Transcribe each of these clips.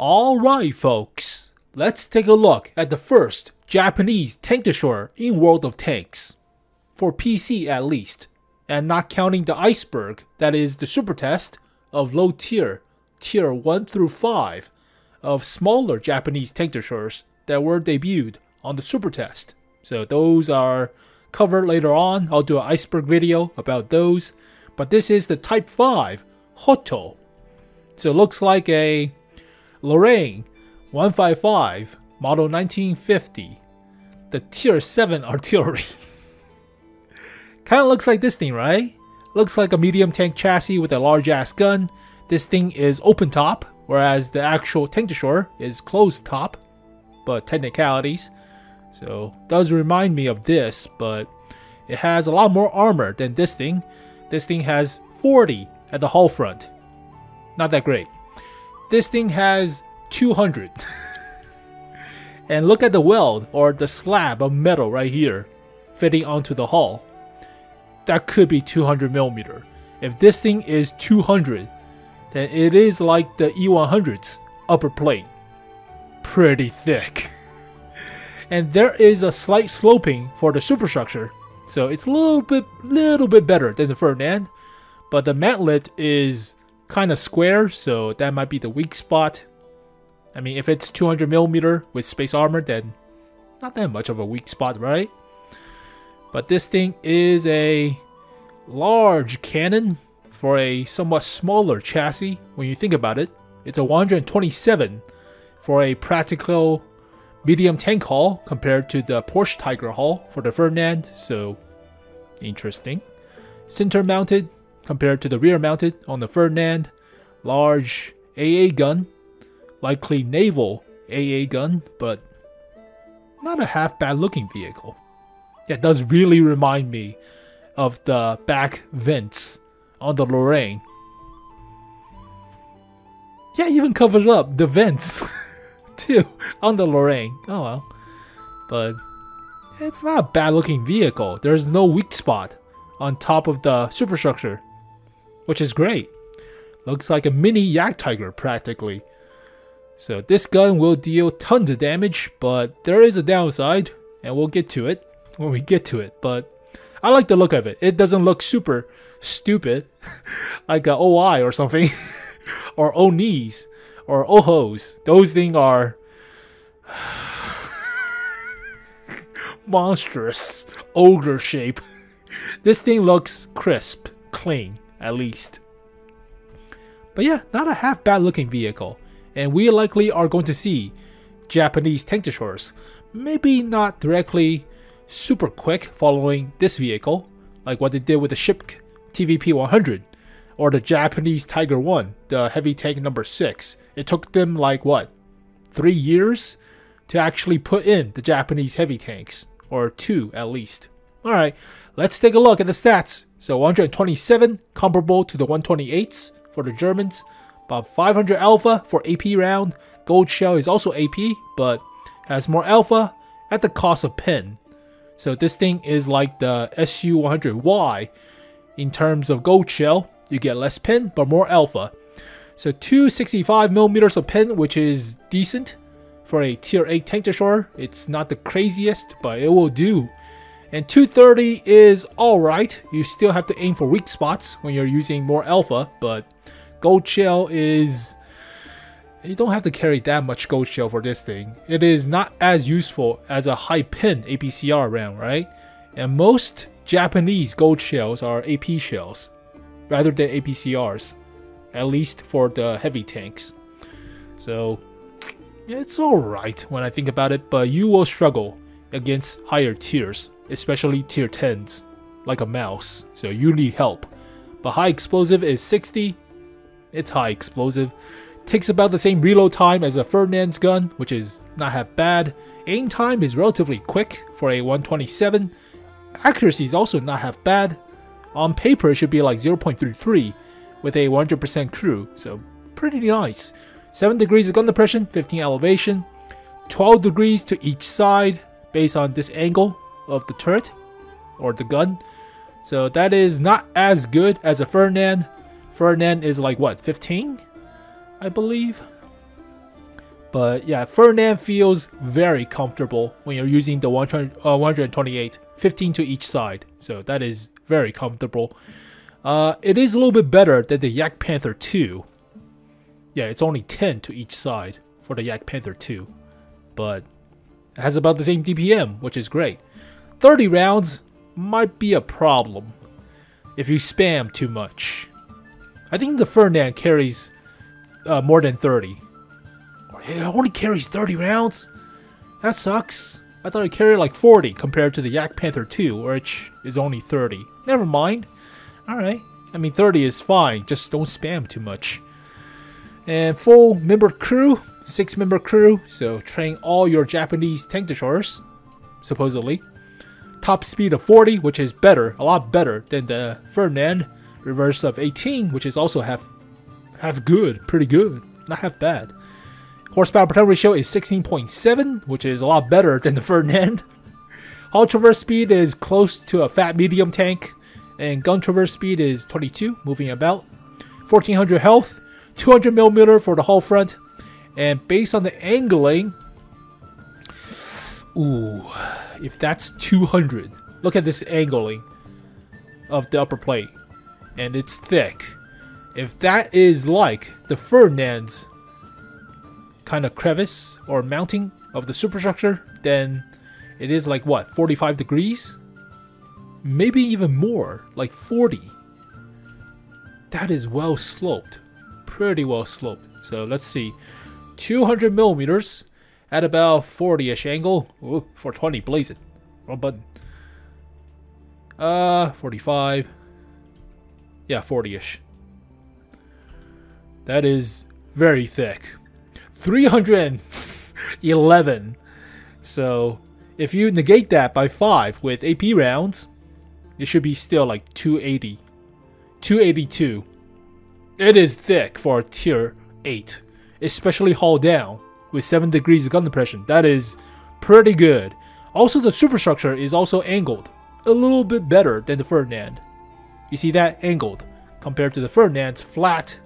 Alright folks, let's take a look at the first Japanese tank destroyer in World of Tanks. For PC at least, and not counting the iceberg that is the Supertest of low tier, tier 1 through 5, of smaller Japanese tank destroyers that were debuted on the Supertest. So those are covered later on. I'll do an iceberg video about those. But this is the Type 5 Hoto. So it looks like a Lorraine 155 model 1950. The tier 7 artillery. Kinda looks like this thing, right? Looks like a medium tank chassis with a large ass gun. This thing is open top, whereas the actual tank destroyer is closed top. But technicalities. So does remind me of this, but it has a lot more armor than this thing. This thing has 40 at the hull front. Not that great. This thing has 200. And look at the weld or the slab of metal right here fitting onto the hull. That could be 200mm. If this thing is 200, then it is like the E100's upper plate. Pretty thick. And there is a slight sloping for the superstructure, so it's a little bit better than the Ferdinand. But the mantlet is kind of square, so that might be the weak spot. I mean, if it's 200mm with space armor, then not that much of a weak spot, right? But this thing is a large cannon for a somewhat smaller chassis. When you think about it, it's a 127 for a practical medium tank hull compared to the Porsche Tiger hull for the Ferdinand, so interesting. Center mounted compared to the rear mounted on the Ferdinand. Large AA gun, likely naval AA gun, but not a half bad looking vehicle. That does really remind me of the back vents on the Lorraine. Yeah, even covers up the vents too on the Lorraine. Oh well. But it's not a bad looking vehicle. There's no weak spot on top of the superstructure, which is great. Looks like a mini Yak Tiger practically. So this gun will deal tons of damage, but there is a downside, and we'll get to it when we get to it. But I like the look of it. It doesn't look super stupid like a OI or something or ONIs or OHOs. Those things are monstrous ogre shape. This thing looks crisp, clean, at least. But yeah, not a half bad looking vehicle. And we likely are going to see Japanese tank destroyers. Maybe not directly super quick following this vehicle, like what they did with the Ship TVP-100 or the Japanese Tiger 1, the heavy tank number 6. It took them like what, 3 years to actually put in the Japanese heavy tanks, or 2 at least. Alright, let's take a look at the stats. So 127 comparable to the 128s for the Germans. About 500 alpha for AP round. Gold shell is also AP, but has more alpha at the cost of pen. So this thing is like the SU-100Y in terms of gold shell. You get less pen, but more alpha. So 265mm of pen, which is decent for a tier 8 tank destroyer. It's not the craziest, but it will do. And 230 is alright. You still have to aim for weak spots when you're using more alpha, but gold shell is... you don't have to carry that much gold shell for this thing. It is not as useful as a high pin APCR round, right? And most Japanese gold shells are AP shells rather than APCRs, at least for the heavy tanks. So it's alright when I think about it, but you will struggle against higher tiers, especially tier 10s, like a mouse, so you need help. But high explosive is 60. It's high explosive. Takes about the same reload time as a Ferdinand's gun, which is not half bad. Aim time is relatively quick for a 127. Accuracy is also not half bad. On paper it should be like 0.33 with a 100% crew, so pretty nice. 7 degrees of gun depression, 15 elevation, 12 degrees to each side based on this angle of the turret or the gun. So that is not as good as a Ferdinand. Ferdinand is like what, 15? I believe. But yeah, Ferdinand feels very comfortable when you're using the 128, 15 to each side. So that is very comfortable. It is a little bit better than the 𝒂𝒂𝒄𝒂𝒃𝒍𝒆 2. Yeah, it's only 10 to each side for the 𝒂𝒂𝒄𝒂𝒃 2. But it has about the same DPM, which is great. 30 rounds might be a problem if you spam too much. I think the Ferdinand carries more than 30. It only carries 30 rounds? That sucks. I thought it carried like 40 compared to the 𝒂𝒂𝒄𝒂𝒃 2, which is only 30. Never mind. Alright. I mean, 30 is fine. Just don't spam too much. And full member crew. 6-member crew. So train all your Japanese tank destroyers, supposedly. Top speed of 40, which is better. A lot better than the Ferdinand. Reverse of 18, which is also half good. Pretty good. Not half bad. Horsepower per ton ratio is 16.7, which is a lot better than the Ferdinand. Hull traverse speed is close to a fat medium tank, and gun traverse speed is 22, moving about. 1400 health, 200mm for the hull front, and based on the angling, ooh, if that's 200, look at this angling of the upper plate, and it's thick. If that is like the Ferdinand's kind of crevice or mounting of the superstructure, then it is like what, 45 degrees? Maybe even more, like 40. That is well sloped, pretty well sloped. So let's see, 200mm at about 40-ish angle. Ooh, 420, blaze it. Wrong button. 45. Yeah, 40-ish. That is very thick. 311. So if you negate that by 5 with AP rounds, it should be still like 280. 282. It is thick for a tier 8, especially hull down with 7 degrees of gun depression. That is pretty good. Also, the superstructure is also angled a little bit better than the Ferdinand. You see that? Angled compared to the Ferdinand's flat-ish.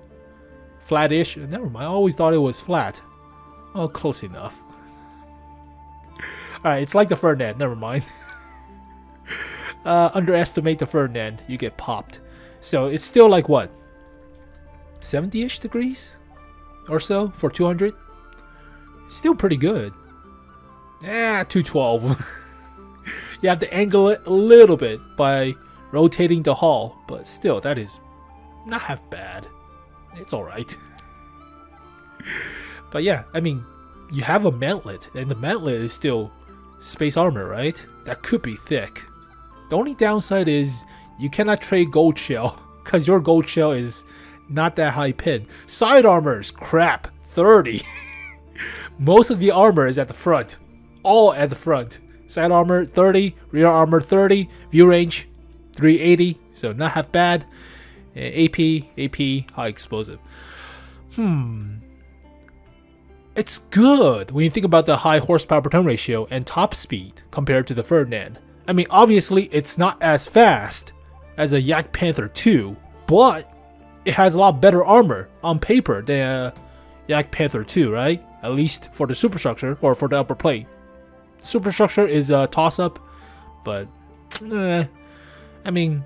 Never mind, I always thought it was flat. Oh, close enough. Alright, it's like the Ferdinand, never mind. Underestimate the Ferdinand, you get popped. So it's still like what, 70-ish degrees or so for 200? Still pretty good. 212. You have to angle it a little bit by rotating the hull, but still, that is not half bad. It's alright. But yeah, I mean, you have a mantlet, and the mantlet is still space armor, right? That could be thick. The only downside is you cannot trade gold shell, because your gold shell is not that high pin. Side armor is crap, 30. Most of the armor is at the front. All at the front. Side armor 30, rear armor 30, view range 380, so not half bad. AP, high explosive. It's good when you think about the high horsepower per ton ratio and top speed compared to the Ferdinand. I mean, obviously it's not as fast as a 𝒂𝒂𝒄𝒂𝒃 2, but it has a lot better armor on paper than a 𝒂𝒂𝒄𝒂𝒃 2, right? At least for the superstructure or for the upper plate. Superstructure is a toss-up, but I mean,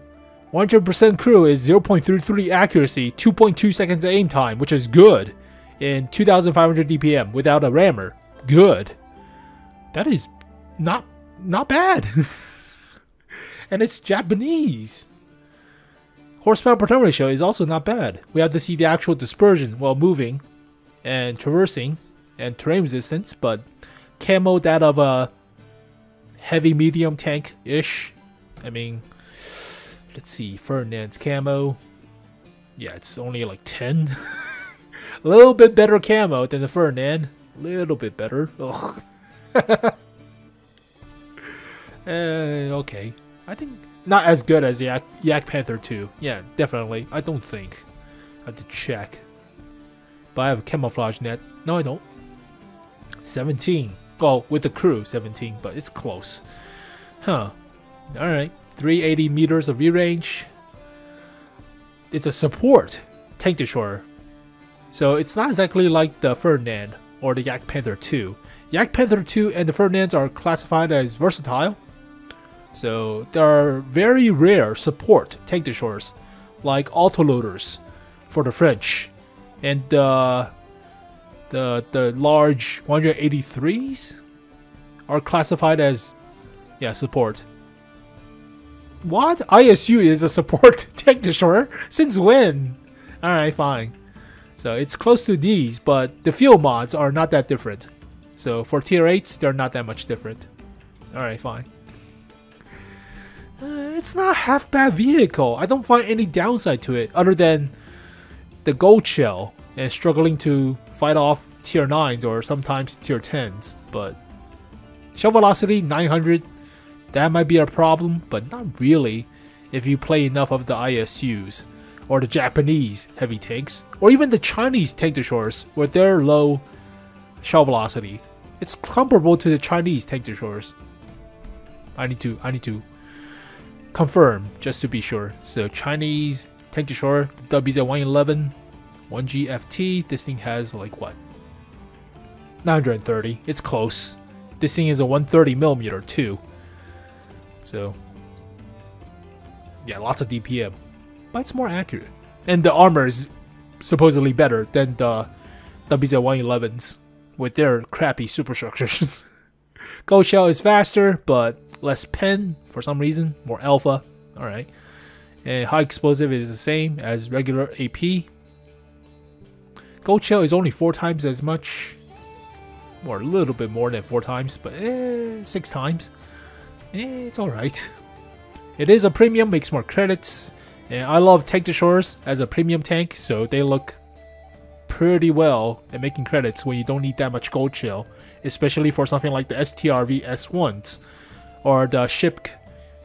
100% crew is 0.33 accuracy, 2.2 seconds aim time, which is good in 2,500 DPM without a rammer. Good. That is not bad. And it's Japanese. Horsepower per ton ratio is also not bad. We have to see the actual dispersion while moving and traversing and terrain resistance, but camo that of a heavy medium tank-ish. I mean, let's see, Ferdinand's camo. Yeah, it's only like 10. A little bit better camo than the Ferdinand. A little bit better. Ugh. Okay. I think not as good as the 𝒂𝒂𝒄𝒂𝒃 2. Yeah, definitely. I don't think. I have to check. But I have a camouflage net. No, I don't. 17. Well, with the crew, 17, but it's close. Huh. Alright. 380 meters of view range. It's a support tank destroyer. So it's not exactly like the Ferdinand, or the Yak Panther 2. Yak Panther 2 and the Ferdinands are classified as versatile. So there are very rare support tank destroyers, like autoloaders for the French, and the large 183s are classified as support. What? ISU is a support tank destroyer? Since when? Alright, fine. So it's close to these, but the field mods are not that different. So for tier 8s, they're not that much different. Alright, fine. It's not a half bad vehicle. I don't find any downside to it other than the gold shell and struggling to fight off tier 9s or sometimes tier 10s. But shell velocity 900, that might be a problem, but not really if you play enough of the ISUs or the Japanese heavy tanks or even the Chinese tank destroyers with their low shell velocity. It's comparable to the Chinese tank destroyers. I need to confirm just to be sure. So Chinese tank destroyer, the WZ-111, 1GFT. This thing has like what? 930. It's close. This thing is a 130mm too. So yeah, lots of DPM, but it's more accurate, and the armor is supposedly better than the WZ-111s with their crappy superstructures. Gold shell is faster, but less pen for some reason, more alpha. Alright. And high explosive is the same as regular AP. Gold shell is only 4 times as much, or a little bit more than 4 times, but 6 times. It's alright. It is a premium, makes more credits, and I love tank destroyers as a premium tank, so they look pretty well at making credits when you don't need that much gold shell, especially for something like the STRV S1s or the Shipk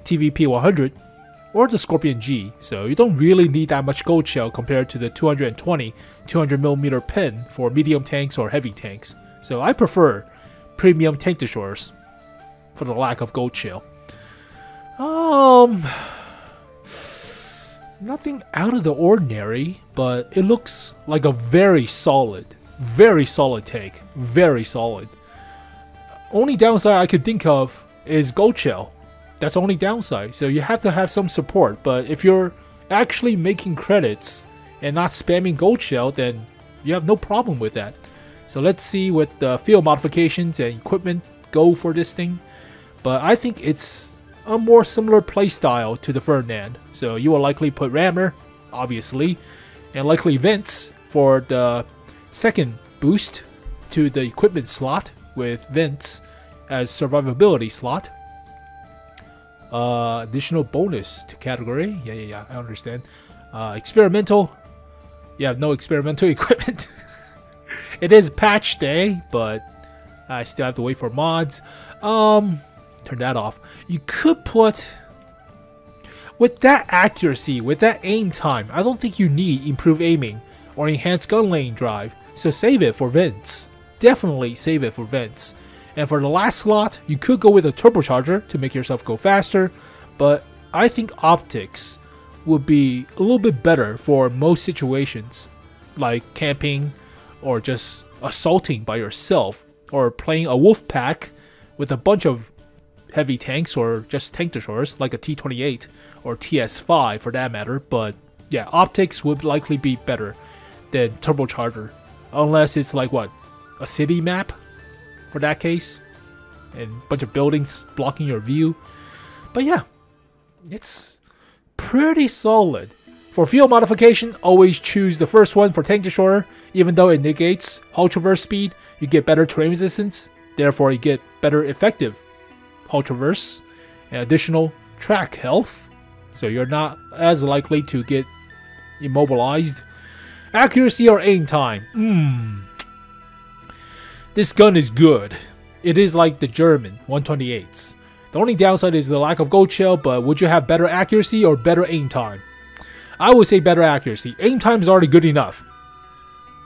TVP 100 or the Scorpion G. So you don't really need that much gold shell compared to the 200mm pen for medium tanks or heavy tanks. So I prefer premium tank destroyers for the lack of gold shell. Nothing out of the ordinary, but it looks like a very solid tank. Very solid. Only downside I could think of is gold shell. That's the only downside. So you have to have some support, but if you're actually making credits and not spamming gold shell, then you have no problem with that. So let's see what the field modifications and equipment go for this thing. But I think it's a more similar playstyle to the Ferdinand. So you will likely put rammer, obviously, and likely vents for the second boost to the equipment slot with vents as survivability slot. Additional bonus to category. Yeah, I understand. Experimental. You have no experimental equipment. It is patch day, but I still have to wait for mods. Turn that off. You could put, with that accuracy, with that aim time, I don't think you need improved aiming or enhanced gun lane drive. So save it for vents. Definitely save it for vents. And for the last slot, you could go with a turbocharger to make yourself go faster, but I think optics would be a little bit better for most situations, like camping or just assaulting by yourself or playing a wolf pack with a bunch of heavy tanks or just tank destroyers like a T-28 or TS-5 for that matter. But yeah, optics would likely be better than turbocharger, unless it's like what, a city map for that case and a bunch of buildings blocking your view. But yeah, it's pretty solid. For field modification, always choose the first one for tank destroyer. Even though it negates hull traverse speed, you get better terrain resistance, therefore you get better effective hull traverse and additional track health, so you're not as likely to get immobilized. Accuracy or aim time. This gun is good. It is like the German 128s. The only downside is the lack of gold shell, but would you have better accuracy or better aim time? I would say better accuracy. Aim time is already good enough.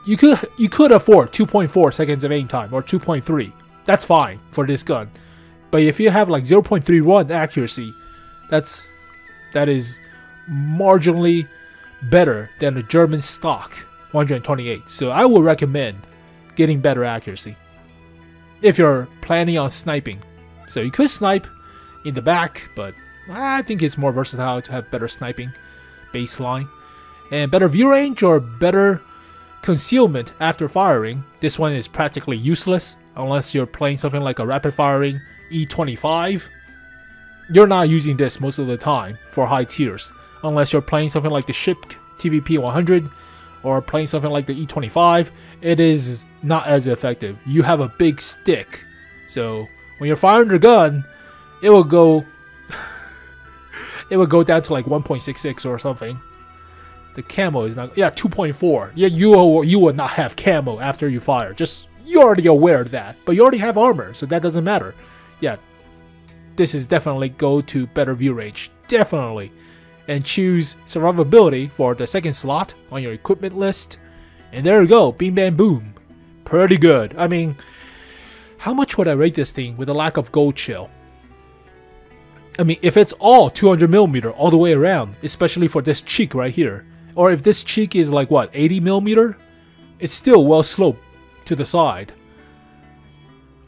You could afford 2.4 seconds of aim time or 2.3. That's fine for this gun. But if you have like 0.31 accuracy, that is marginally better than the German stock 128. So I would recommend getting better accuracy if you're planning on sniping. So you could snipe in the back, but I think it's more versatile to have better sniping baseline and better view range or better concealment after firing. This one is practically useless unless you're playing something like a rapid firing E25. You're not using this most of the time for high tiers unless you're playing something like the Ship TVP 100 or playing something like the E25. It is not as effective. You have a big stick, so when you're firing the gun, it will go it will go down to like 1.66 or something. The camo is not, yeah, 2.4. Yeah, you will not have camo after you fire. Just, you're already aware of that, but you already have armor, so that doesn't matter. Yeah, this is definitely go to better view range, definitely, and choose survivability for the second slot on your equipment list. And there you go, bing bang boom, pretty good. I mean, how much would I rate this thing with a lack of gold shell? I mean, if it's all 200mm all the way around, especially for this cheek right here, or if this cheek is like what, 80mm, it's still well sloped to the side.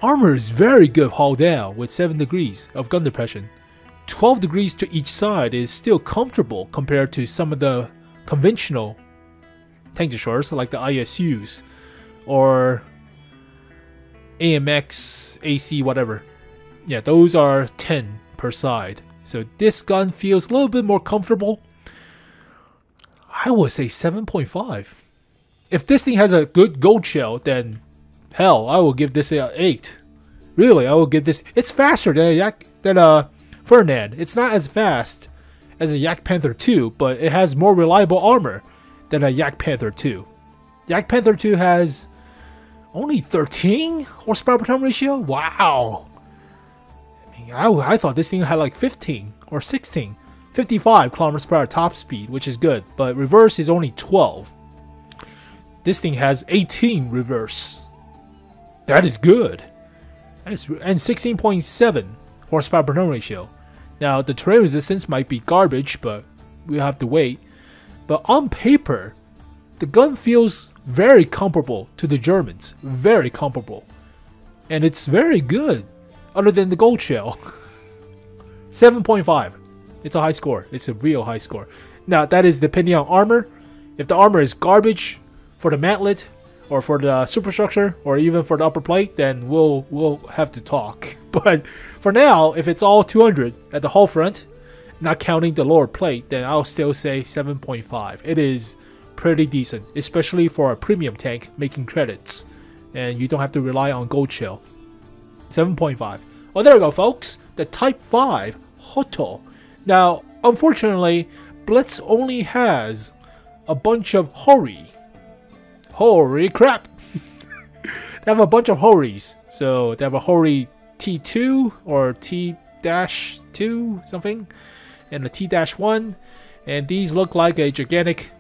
Armor is very good hull down with 7 degrees of gun depression. 12 degrees to each side is still comfortable compared to some of the conventional tank destroyers like the ISUs or AMX, AC, whatever. Yeah, those are 10 per side. So this gun feels a little bit more comfortable. I would say 7.5. If this thing has a good gold shell, then hell, I will give this an 8. Really, I will give this. It's faster than a Ferdinand. It's not as fast as a Yak Panther 2, but it has more reliable armor than a Yak Panther 2. Yak Panther 2 has only 13 horsepower per ton ratio. Wow. I thought this thing had like 15 or 16. 55 kilometers per hour top speed, which is good, but reverse is only 12. This thing has 18 reverse. That is good. That is, and 16.7 horsepower per ton ratio. Now the terrain resistance might be garbage, but we have to wait. But on paper, the gun feels very comparable to the Germans. Very comparable. And it's very good. Other than the gold shell. 7.5. It's a high score. It's a real high score. Now that is depending on armor. If the armor is garbage for the mantlet or for the superstructure or even for the upper plate, then we'll have to talk. But for now, if it's all 200 at the hull front, not counting the lower plate, then I'll still say 7.5. It is pretty decent, especially for a premium tank making credits, and you don't have to rely on gold shell. 7.5. Well, there we go, folks. The Type 5 Hoto. Now, unfortunately, Blitz only has a bunch of Hori. Holy crap! They have a bunch of Horis. So they have a Hori T2 or T-2 something, and a T-1. And these look like a gigantic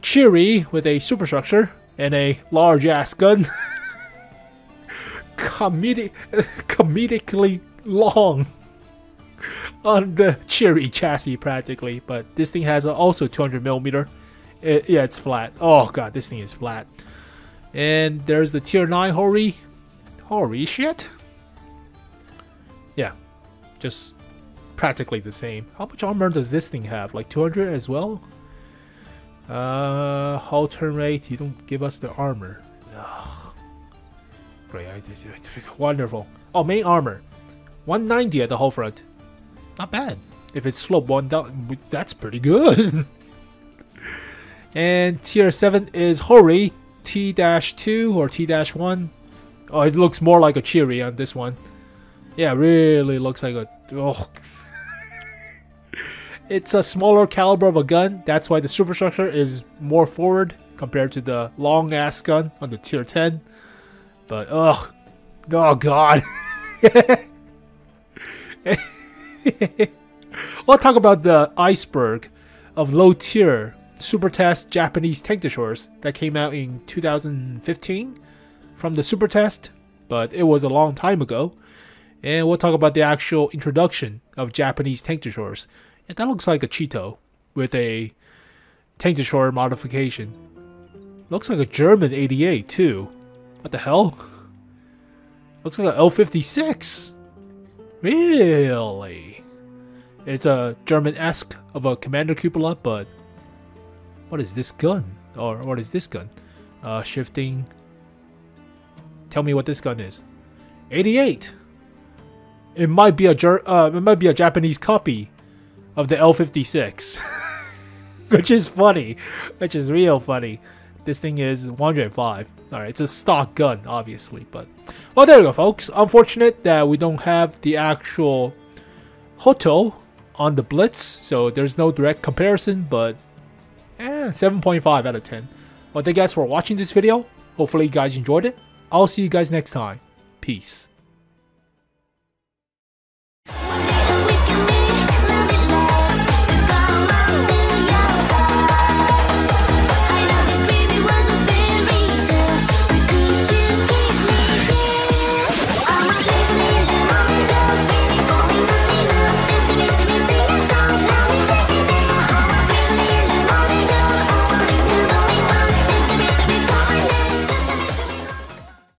Cheery with a superstructure and a large ass gun. Comedically long on the Cheery chassis practically, but this thing has also 200mm. Yeah, it's flat. Oh god, this thing is flat. And there's the tier 9 Hori. Hori shit. Yeah, just practically the same. How much armor does this thing have? Like 200 as well? Hull turn rate, you don't give us the armor. Ugh. Great, wonderful. Oh, main armor, 190 at the hull front. Not bad. If it's sloped 1 down, that's pretty good. And tier 7 is Hori T-2 or T-1. Oh, it looks more like a Cheery on this one. Yeah, really looks like a. Oh. It's a smaller caliber of a gun. That's why the superstructure is more forward compared to the long ass gun on the tier 10. But ugh, oh god. We'll talk about the iceberg of low tier Supertest Japanese tank destroyers that came out in 2015 from the Supertest, but it was a long time ago. And we'll talk about the actual introduction of Japanese tank destroyers. And that looks like a Cheeto with a tank destroyer modification. Looks like a German 88 too. What the hell? Looks like an L56. Really? It's a German-esque of a commander cupola, but what is this gun? Or what is this gun? Shifting. Tell me what this gun is. 88. It might be a Japanese copy of the L56, which is funny, which is real funny. This thing is 105. Alright, it's a stock gun, obviously, but well, there you go, folks. Unfortunate that we don't have the actual Hoto on the Blitz, so there's no direct comparison, but 7.5 out of 10. Well, thank you guys for watching this video. Hopefully you guys enjoyed it. I'll see you guys next time. Peace.